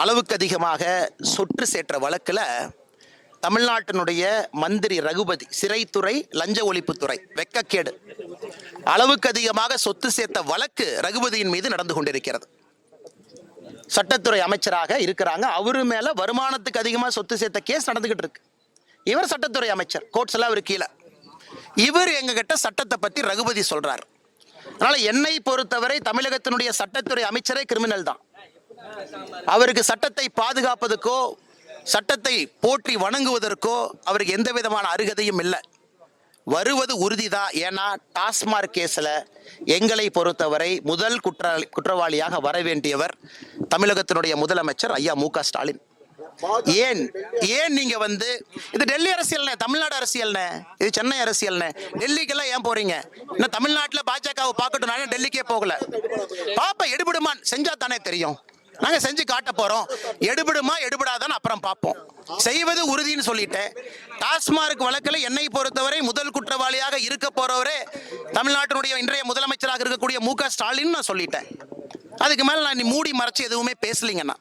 அளவுக்கு அதிகமாக சொத்து சேர்த்த வழக்கில் தமிழ்நாட்டினுடைய மந்திரி ரகுபதி, சிறைத்துறை, லஞ்ச ஒழிப்புத்துறை, வெக்கக்கேடு, அளவுக்கு அதிகமாக சொத்து சேர்த்த வழக்கு ரகுபதியின் மீது நடந்து கொண்டிருக்கிறது. சட்டத்துறை அமைச்சராக இருக்கிறாங்க. அவரு மேல வருமானத்துக்கு அதிகமாக சொத்து சேர்த்த கேஸ் நடந்துகிட்டு இருக்கு. இவர் சட்டத்துறை அமைச்சர், கோர்ட்ஸ் எல்லாம் அவர் கீழே. இவர் எங்ககிட்ட சட்டத்தை பத்தி ரகுபதி சொல்றார். அதனால என்னை பொறுத்தவரை தமிழகத்தினுடைய சட்டத்துறை அமைச்சரே கிரிமினல் தான். அவருக்கு சட்டத்தை பாதுகாப்பதற்கோ சட்டத்தை போற்றி வணங்குவதற்கோ அவருக்கு எந்த விதமான அருகதையும் இல்லை. வருவது உறுதிதான். ஏன்னா டாஸ்மாக் கேஸ்ல எங்களை பொறுத்தவரை முதல் குற்றவாளியாக வர வேண்டியவர் தமிழகத்தினுடைய முதலமைச்சர் ஐயா மு.க. ஸ்டாலின். ஏன் நீங்க இது டெல்லி அரசியல்னே, தமிழ்நாடு அரசியல்னே, இது சென்னை அரசியல்னே. டெல்லிக்கெல்லாம் ஏன் போறீங்க? இன்னும் தமிழ்நாட்டில் பாஜகவை பார்க்கட்டும். நாங்க டெல்லிக்கே போகல. பாப்பா எடுபடுமான் செஞ்சா தானே தெரியும். நாங்க செஞ்சு காட்ட போறோம். எடுபடுமா எடுபடாதான் அப்புறம் பார்ப்போம். செய்வது உறுதின்னு சொல்லிட்டேன். டாஸ்மாக் வழக்கில் என்னை பொறுத்தவரை முதல் குற்றவாளியாக இருக்க போறவரே தமிழ்நாட்டினுடைய இன்றைய முதலமைச்சராக இருக்கக்கூடிய மு.க. ஸ்டாலின் நான் சொல்லிட்டேன். அதுக்கு மேல நான் மூடி மறைச்சு எதுவுமே பேசலீங்கண்ணா.